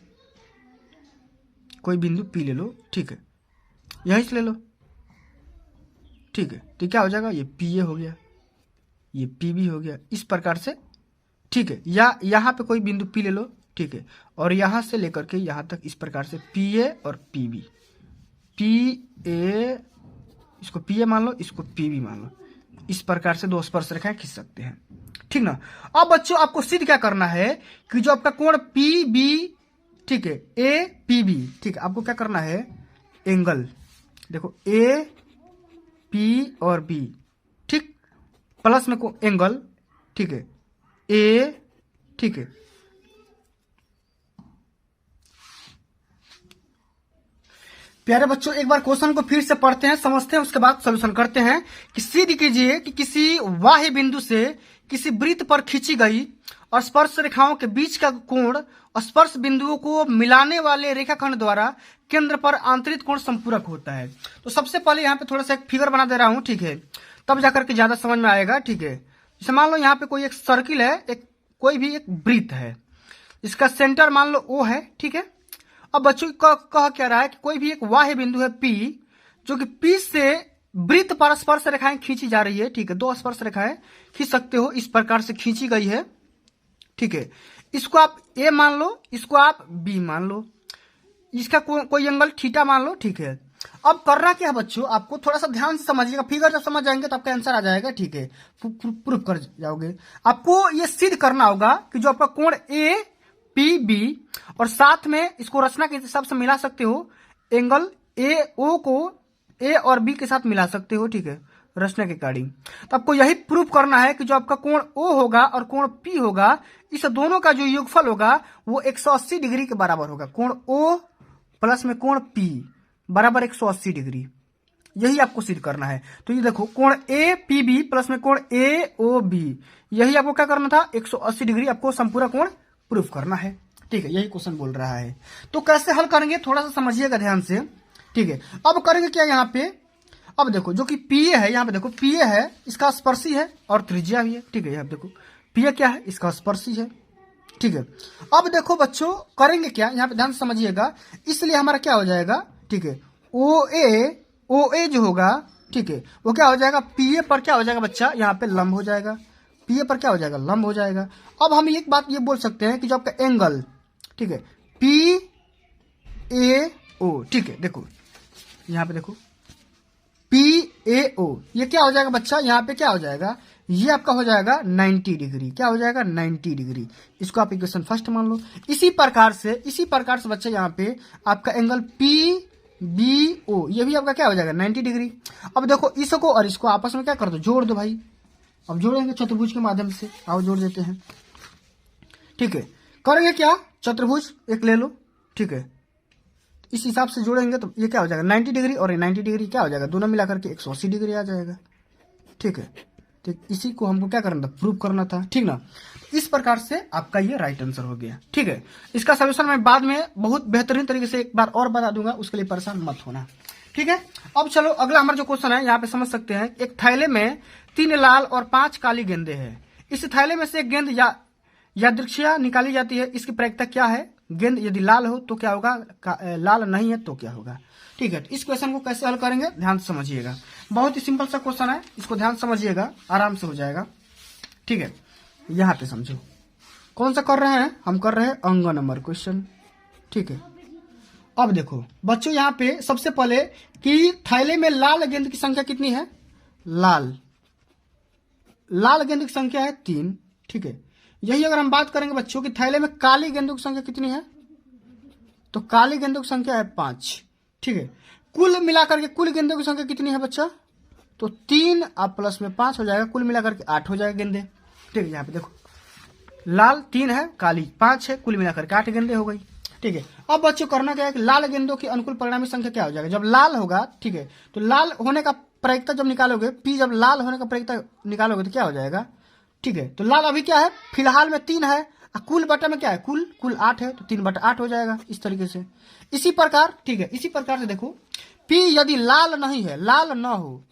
कोई बिंदु P ले लो। ठीक है, यहीं से ले लो। ठीक है, तो क्या हो जाएगा, ये PA हो गया, ये PB हो गया, इस प्रकार से। ठीक है, या यहाँ पे कोई बिंदु P ले लो। ठीक है, और यहां से लेकर के यहां तक इस प्रकार से PA और PB, PA, इसको PA मान लो, इसको PB मान लो, इस प्रकार से दो स्पर्श रेखाएं खींच सकते हैं। ठीक ना। अब बच्चों आपको सिद्ध क्या करना है कि जो आपका कोण PB, ठीक है, APB, ठीक है, आपको क्या करना है, एंगल देखो A P और B, ठीक, प्लस में को एंगल, ठीक है, A, ठीक है, प्यारे बच्चों एक बार क्वेश्चन को फिर से पढ़ते हैं, समझते हैं, उसके बाद सॉल्यूशन करते हैं। कि सिद्ध कीजिए कि किसी बाह्य बिंदु से किसी वृत्त पर खींची गई और स्पर्श रेखाओं के बीच का कोण स्पर्श बिंदुओं को मिलाने वाले रेखाखंड द्वारा केंद्र पर आंतरिक कोण संपूरक होता है। तो सबसे पहले यहाँ पे थोड़ा सा एक फिगर बना दे रहा हूं, ठीक है, तब जाकर के ज्यादा समझ में आएगा। ठीक है, जैसे मान लो यहाँ पे कोई एक सर्किल है, एक कोई भी एक वृत्त है, इसका सेंटर मान लो O है। ठीक है, अब बच्चों कह क्या रहा है कि कोई भी एक बाह्य बिंदु है P, जो कि P से वृत्त पर स्पर्श रेखाएं खींची जा रही है। ठीक है, दो स्पर्श रेखाएं खींच सकते हो, इस प्रकार से खींची गई है। ठीक है, इसको आप A मान लो, इसको आप B मान लो, इसका कोई एंगल थीटा मान लो। ठीक है, अब करना क्या है बच्चों, आपको थोड़ा सा ध्यान से समझिएगा, फिगर जब समझ जाएंगे तो आपका आंसर आ जाएगा। ठीक है, प्रूफ कर जाओगे। आपको ये सिद्ध करना होगा कि जो आपका कोण APB, और साथ में इसको रचना के हिसाब से मिला सकते हो, एंगल AO को A और B के साथ मिला सकते हो। ठीक है, रचना के अकॉर्डिंग। तो आपको यही प्रूफ करना है कि जो आपका कोण O होगा और कोण P होगा, इस दोनों का जो योगफल होगा वो 180 डिग्री के बराबर होगा। कोण O प्लस में कोण P बराबर 180 डिग्री, यही आपको सिद्ध करना है। तो ये देखो, कोण APB प्लस में कोण AOB, यही आपको क्या करना था, 180 डिग्री आपको संपूर्ण कोण प्रूफ करना है। ठीक है, यही क्वेश्चन बोल रहा है। तो कैसे हल करेंगे थोड़ा सा समझिएगा ध्यान से। ठीक है, अब करेंगे क्या यहाँ पे, अब देखो जो कि PA है, यहाँ पे देखो PA है, इसका स्पर्शी है और त्रिज्या भी है। ठीक है, यहाँ देखो PA क्या है, इसका स्पर्शी है। ठीक है, अब देखो बच्चों करेंगे क्या, यहाँ पे ध्यान से समझिएगा, इसलिए हमारा क्या हो जाएगा, ठीक है, OA जो होगा, ठीक है, वो क्या हो जाएगा, PA पर क्या हो जाएगा बच्चा, यहाँ पे लंब हो जाएगा, PA पर क्या हो जाएगा, लंब हो जाएगा। अब हम एक बात ये बोल सकते हैं कि जो आपका एंगल, ठीक है, PAO, ठीक है, देखो यहाँ पे देखो PAO, ये क्या हो जाएगा बच्चा, यहाँ पे क्या हो जाएगा, ये आपका हो जाएगा 90 डिग्री। क्या हो जाएगा, 90 डिग्री। इसको आप इक्वेशन फर्स्ट मान लो। इसी प्रकार से बच्चा यहाँ पे आपका एंगल PBO, ये भी आपका क्या हो जाएगा, 90 डिग्री। अब देखो इसको और इसको आपस में क्या कर दो, जोड़ दो भाई। अब जोड़ेंगे चतुर्भुज के माध्यम से, आओ जोड़ देते हैं। ठीक है, करेंगे क्या, चतुर्भुज एक ले लो। ठीक है, इस हिसाब से जोड़ेंगे तो ये क्या हो जाएगा, 90 डिग्री और 90 डिग्री क्या हो जाएगा, दोनों मिलाकर के 180 डिग्री आ जाएगा। ठीक है, ठीक, इसी को हमको क्या करना था, प्रूव करना था। ठीक ना, इस प्रकार से आपका ये राइट आंसर हो गया। ठीक है, इसका सोल्यूशन मैं बाद में बहुत बेहतरीन तरीके से एक बार और बता दूंगा, उसके लिए परेशान मत होना। ठीक है, अब चलो अगला हमारा जो क्वेश्चन है यहाँ पे समझ सकते हैं। एक थैले में 3 लाल और 5 काली गेंदें हैं। इस थैले में से एक गेंद यादृच्छिक निकाली जाती है, इसकी प्रायिकता क्या है, गेंद यदि लाल हो तो क्या होगा, लाल नहीं है तो क्या होगा। ठीक है, तो इस क्वेश्चन को कैसे हल करेंगे ध्यान से समझिएगा, बहुत ही सिंपल सा क्वेश्चन है, इसको ध्यान समझिएगा, आराम से हो जाएगा। ठीक है, यहाँ पे समझो कौन सा कर रहे हैं, हम कर रहे हैं अंग नंबर क्वेश्चन। ठीक है, अब देखो बच्चों यहाँ पे सबसे पहले कि थैले में लाल गेंद की संख्या कितनी है, लाल गेंद की संख्या है 3। ठीक है, यही अगर हम बात करेंगे बच्चों कि थैले में काली गेंदों की संख्या कितनी है, तो काली गेंदों की संख्या है 5। ठीक है, कुल मिलाकर के कुल गेंदों की संख्या कितनी है बच्चा? तो 3 अब प्लस में 5 हो जाएगा, कुल मिलाकर के 8 हो जाएगा गेंदे। ठीक है, यहाँ पे देखो लाल 3 है, काली 5 है, कुल मिलाकर के 8 गेंदे हो गई। ठीक है, अब बच्चों करना क्या है कि लाल गेंदों की अनुकूल परिणामी संख्या क्या हो जाएगा? जब लाल होगा, ठीक है, तो लाल होने का प्रायिकता जब निकालोगे, पी जब लाल होने का प्रायिकता निकालोगे तो क्या हो जाएगा? ठीक है, तो लाल अभी क्या है, फिलहाल में 3 है, कुल बटा में क्या है, कुल 8 है, तो 3/8 हो जाएगा इस तरीके से। इसी प्रकार, ठीक है, इसी प्रकार से देखो पी यदि लाल नहीं है, लाल न हो,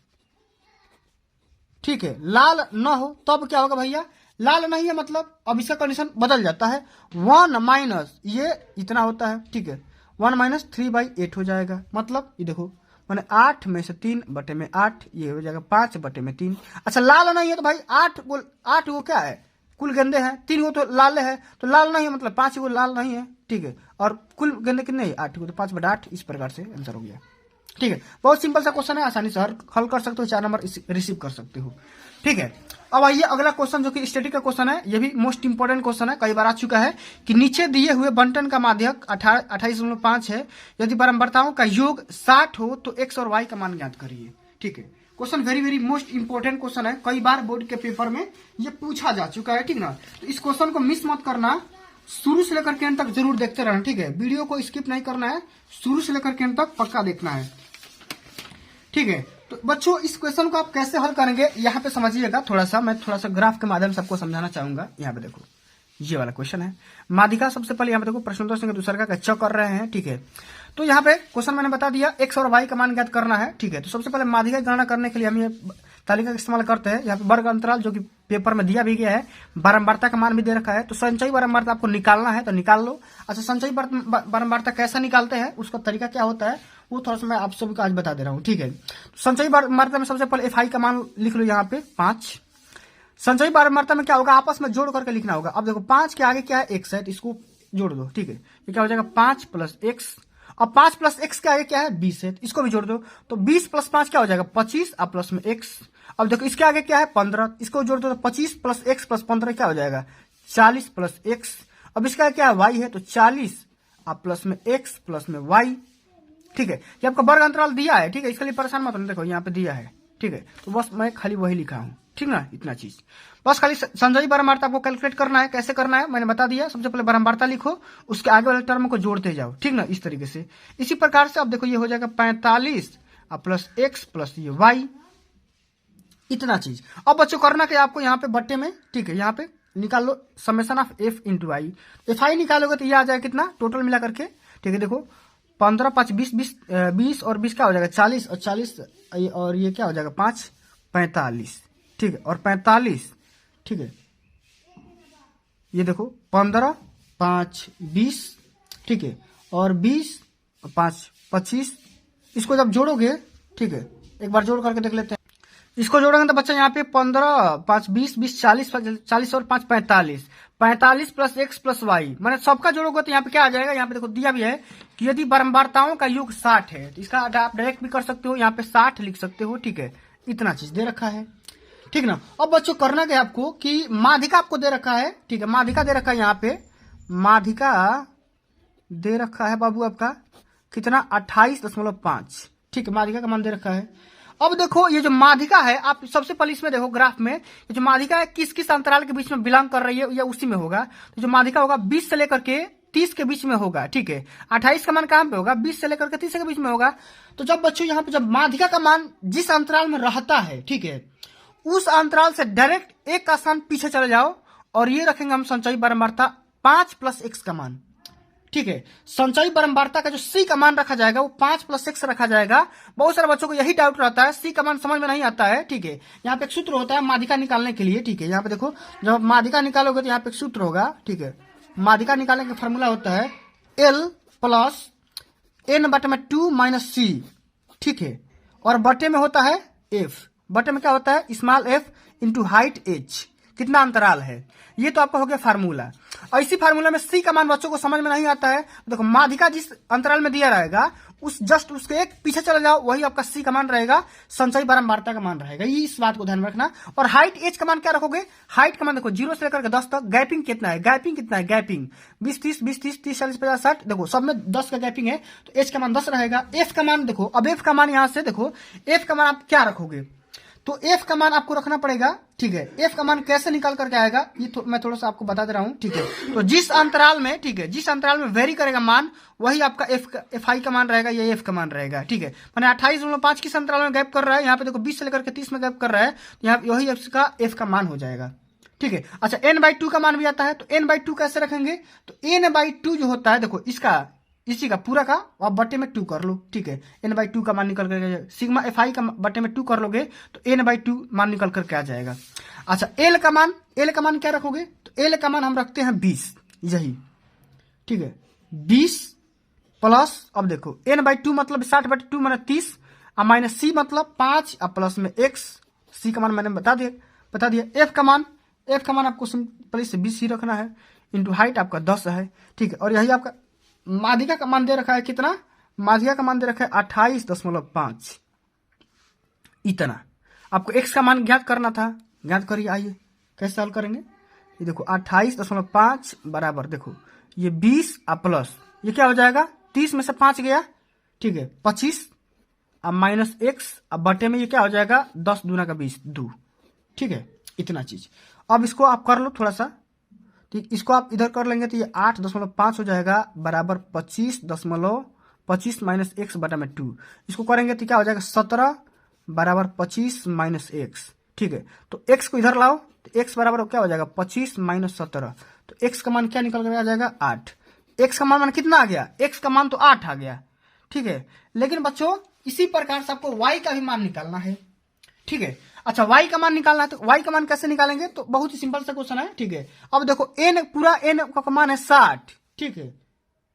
ठीक है, लाल न हो तब क्या होगा भैया? लाल नहीं है मतलब अब इसका कंडीशन बदल जाता है, 1 माइनस ये इतना होता है। ठीक है, 1 माइनस 3/8 हो जाएगा। मतलब ये देखो मैंने 8 में से 3/8, ये हो जाएगा 5/3। अच्छा लाल नहीं है तो भाई 8 गो क्या है, कुल गेंदे हैं, 3 गो तो लाल है, तो लाल नहीं है मतलब 5 गो लाल नहीं है। ठीक है, और कुल गेंदे कितने है? 8 गो, तो 5/8 इस प्रकार से आंसर हो गया। ठीक है, बहुत सिंपल सा क्वेश्चन है, आसानी से हल कर सकते हो, 4 नंबर रिसीव कर सकते हो। ठीक है, अब आइए अगला क्वेश्चन जो कि स्टैटिक का क्वेश्चन है, ये भी मोस्ट इंपोर्टेंट क्वेश्चन है, कई बार आ चुका है कि नीचे दिए हुए बंटन का माध्यक 28.5 है, यदि बारंबारताओं का योग 60 हो तो x और y का मान ज्ञात करिए। ठीक है, question very very most important question है, कई बार बोर्ड के पेपर में ये पूछा जा चुका है। ठीक ना, तो इस क्वेश्चन को मिस मत करना, शुरू से लेकर के अंत तक जरूर देखते रहना। ठीक है, वीडियो को स्किप नहीं करना है, शुरू से लेकर के अंत तक पक्का देखना है। ठीक है, तो बच्चों इस क्वेश्चन को आप कैसे हल करेंगे यहाँ पे समझिएगा, मैं थोड़ा सा ग्राफ के माध्यम से आपको समझाना चाहूंगा। यहाँ पे देखो ये वाला क्वेश्चन है, माध्यिका सबसे पहले यहाँ पे देखो प्रश्नोत्तर सिंह दूसरा का चेक कर रहे हैं। ठीक है, तो यहाँ पे क्वेश्चन मैंने बता दिया x और y का मान ज्ञात करना है। ठीक है, तो सबसे पहले माध्यिका की गणना करने के लिए हम ये तालिका का इस्तेमाल करते हैं। यहाँ पे वर्ग अंतराल जो कि पेपर में दिया भी गया है, बारंबारता का मान भी दे रखा है, तो संचयी बारंबारता आपको निकालना है तो निकाल लो। अच्छा संचयी बारंबारता कैसा निकालते हैं, उसका तरीका क्या होता है वो थोड़ा सा मैं आप सभी को आज बता दे रहा हूँ। ठीक है, संचयी बारंबारता में सबसे पहले fi का मान लिख लो यहाँ पे 5। संचयी बारंबारता में क्या होगा, आपस में जोड़ करके लिखना होगा। अब देखो 5 के आगे क्या है, x है, तो इसको जोड़ दो। ठीक है, ये क्या हो जाएगा 5 + x, अब 5 + x के आगे क्या है 20 है, इसको भी जोड़ दो, तो 20 + 5 क्या हो जाएगा 25, अब प्लस में x। अब देखो इसके आगे क्या है 15, इसको जोड़ दो, तो 25 + x + 15 क्या हो जाएगा 40 + x। अब इसका क्या है y है, तो 40 अब प्लस में x प्लस में y। ठीक है, ये आपका वर्ग अंतराल दिया है। ठीक है, इसके लिए परेशान मत होना, देखो यहाँ पे दिया है। ठीक है, तो बस मैं खाली वही लिखा हूँ। ठीक ना, इतना चीज बस खाली संचयी बारंबारता आपको कैलकुलेट करना है। कैसे करना है मैंने बता दिया, सबसे पहले बारंबारता लिखो, उसके आगे वाले टर्म को जोड़ते जाओ। ठीक ना, इस तरीके से। इसी प्रकार से अब देखो ये हो जाएगा 45 अब प्लस x प्लस ये y, इतना चीज। अब बच्चों करना क्या आपको यहाँ पे बट्टे में, ठीक है, यहाँ पे निकाल लो summation of f × i। F I निकालोगे तो ये आ जाएगा कितना टोटल मिला करके। ठीक है, देखो 15 5 20 और 20 क्या हो जाएगा 40, और 40 और ये क्या हो जाएगा 5 45। ठीक है, और 45। ठीक है, ये देखो 15 5 20। ठीक है, और 20 5 25। इसको जब जोड़ोगे, ठीक है, एक बार जोड़ करके देख लेते हैं। इसको जोड़ेंगे तो बच्चा यहाँ पे 15 5 20 20 40 और 5 45 45 + x + y, मैंने सबका जोड़ोगे तो यहाँ पे क्या आ जाएगा, यहाँ पे देखो दिया भी है कि यदि बारंबारताओं का योग 60 है, तो इसका आप डायरेक्ट भी कर सकते हो, यहाँ पे 60 लिख सकते हो। ठीक है, इतना चीज दे रखा है। ठीक ना, अब बच्चों करना क्या आपको कि माध्यिका आपको दे रखा है। ठीक है, माध्यिका दे रखा है, यहाँ पे माध्यिका दे रखा है बाबू आपका कितना 28.5। ठीक है, माध्यिका का मान दे रखा है। अब देखो ये जो माध्यिका है, आप सबसे पहले इसमें देखो ग्राफ में, ये जो माध्यिका है किस किस अंतराल के बीच में बिलोंग कर रही है, या उसी में होगा। तो जो माध्यिका होगा 20 से लेकर के 30 के बीच में होगा। ठीक है, 28 का मान कहां पे होगा 20 से लेकर के 30 के बीच में होगा। तो जब बच्चों यहाँ पे जब माध्यिका का मान जिस अंतराल में रहता है, ठीक है, उस अंतराल से डायरेक्ट एक का स्थान पीछे चले जाओ, और ये रखेंगे हम संचयी बारंबारता 5 + x का मान। ठीक है, संचयी बारंबारता का जो c का मान रखा जाएगा वो 5 + x रखा जाएगा। बहुत सारे बच्चों को यही डाउट रहता है, c का मान समझ में नहीं आता है। ठीक है, यहाँ पे एक सूत्र होता है माध्यिका निकालने के लिए। ठीक है, यहाँ पे देखो जब माध्यिका निकालोगे तो यहाँ पे एक सूत्र होगा। ठीक है, माध्यिका निकालने का फॉर्मूला होता है l + n/2 - c। ठीक है, और बटे में होता है f, बटे में क्या होता है स्मॉल f × हाइट h, कितना अंतराल है, ये तो आपका हो गया फार्मूला। इसी फार्मूला में सी का मान बच्चों को समझ में नहीं आता है, देखो माध्यिका जिस अंतराल में दिया रहेगा उस जस्ट उसके एक पीछे चले जाओ, वही आपका सी का मान रहेगा, संचयी बारंबारता का मान रहेगा। ये इस बात को ध्यान में रखना। और हाइट एच का मान क्या रखोगे, हाइट का मान देखो 0 से लेकर 10 तक। गैपिंग कितना है, गैपिंग 20 30 20 30 30 40 50 60, देखो सब में 10 का गैपिंग है, तो एच का मान 10 रहेगा। एफ का मान देखो, अब एफ का मान यहां से देखो, एफ का मान आप क्या रखोगे, तो एफ का मान आपको रखना पड़ेगा, ठीक है। एफ का मान कैसे निकाल करके आएगा ये मैं थोड़ा सा आपको बता दे रहा हूं, ठीक है। तो जिस अंतराल में, ठीक है, जिस अंतराल में वेरी करेगा मान, वही आपका एफ आई का मान रहेगा, ये एफ का मान रहेगा, ठीक है। मैंने 28.5 किस अंतराल में गैप कर रहा है, यहाँ पे देखो 20 से लेकर के 30 में गैप कर रहा है, यहाँ वही एफ का मान हो जाएगा, ठीक है। अच्छा n/2 का मान भी आता है, तो n/2 कैसे रखेंगे, तो n/2 जो होता है देखो इसका, इसी का पूरा का आप बटे में 2 कर लो, ठीक है। n/2 का मान निकल करके सिग्मा एफ आई का बटे में 2 कर लोगे तो n/2 मान निकल करके आ जाएगा। अच्छा एल का मान क्या रखोगे, तो एल का मान हम रखते हैं 20, यही, ठीक है। 20 प्लस, अब देखो n/2 मतलब 60/2 माने 30, और माइनस सी मतलब 5, और प्लस में x, सी का मान मैंने बता दिया। एफ का मान आपको सिंपली से 20 ही रखना है, इंटू हाइट आपका 10 है, ठीक है। और यही आपका माध्यिका का मान दे रखा है, कितना, माध्यिका का मान दे रखा है 28.5, इतना। आपको x का मान ज्ञात करना था, ज्ञात करिए, आइए कैसे हल करेंगे। ये देखो 28.5 बराबर, देखो ये 20 और प्लस ये क्या हो जाएगा, 30 में से 5 गया, ठीक है, 25, अब माइनस x, अब बटे में ये क्या हो जाएगा 10 दूना का 20, 2, ठीक है, इतना चीज। अब इसको आप कर लो थोड़ा सा, ठीक, इसको आप इधर कर लेंगे तो ये 8.5 हो जाएगा बराबर 25 माइनस x बटा में 2। इसको करेंगे तो क्या हो जाएगा 17 बराबर 25 माइनस x, ठीक है। तो x को इधर लाओ तो x बराबर क्या हो जाएगा 25 माइनस 17, तो x का मान क्या निकल कर आ जाएगा 8। x का मान कितना आ गया, x का मान तो 8 आ गया, ठीक है। लेकिन बच्चों इसी प्रकार से आपको y का भी मान निकालना है, ठीक है। अच्छा y का मान निकालना है, तो y का मान कैसे निकालेंगे, तो बहुत ही सिंपल सा क्वेश्चन है, ठीक है। अब देखो n पूरा n का मान है 60, ठीक है।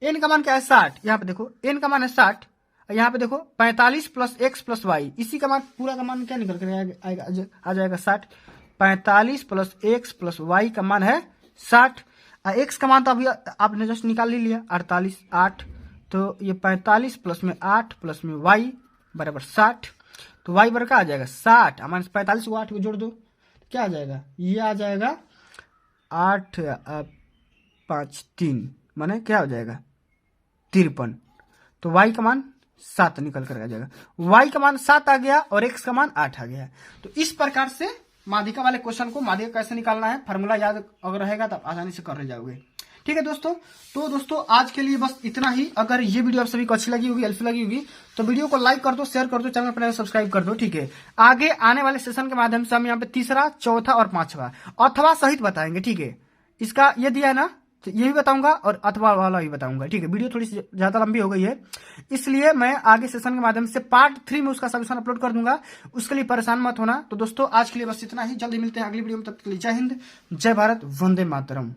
n का मान क्या है 60, यहाँ पे देखो n का मान है 60, यहाँ पे देखो 45 प्लस x प्लस y, इसी का मान पूरा का मान क्या निकल कर आ जाएगा 60। 45 प्लस x प्लस y का मान है 60, x का मान तो अभी आपने जस्ट निकाल ही लिया 48, 8, तो ये 45 प्लस में 8 प्लस में y बराबर 60, तो y बराबर क्या आ जाएगा 60, माइनस 45 को 8 को जोड़ दो, क्या आ जाएगा, ये आ जाएगा 8 5 3, माने क्या हो जाएगा 53, तो y का मान 7 निकल कर आ जाएगा। y का मान 7 आ गया और x का मान 8 आ गया। तो इस प्रकार से माध्यिका वाले क्वेश्चन को माध्यिका कैसे निकालना है, फार्मूला याद अगर रहेगा तो आसानी से कर जाओगे, ठीक है दोस्तों। तो दोस्तों आज के लिए बस इतना ही। अगर ये वीडियो आप सभी को अच्छी लगी होगी, हेल्पफुल लगी होगी, तो वीडियो को लाइक कर दो, शेयर कर दो, चैनल पर सब्सक्राइब कर दो, ठीक है। आगे आने वाले सेशन के माध्यम से हम यहाँ पे तीसरा, चौथा और पांचवा अथवा सहित बताएंगे, ठीक है। इसका ये दिया है ना, तो ये भी बताऊंगा और अथवा वाला भी बताऊंगा, ठीक है। वीडियो थोड़ी सी ज्यादा लंबी हो गई है, इसलिए मैं आगे सेशन के माध्यम से पार्ट 3 में उसका सॉल्यूशन अपलोड कर दूंगा, उसके लिए परेशान मत होना। तो दोस्तों आज के लिए बस इतना ही, जल्दी मिलते हैं अगली वीडियो में, तब तक के लिए जय हिंद, जय भारत, वंदे मातरम।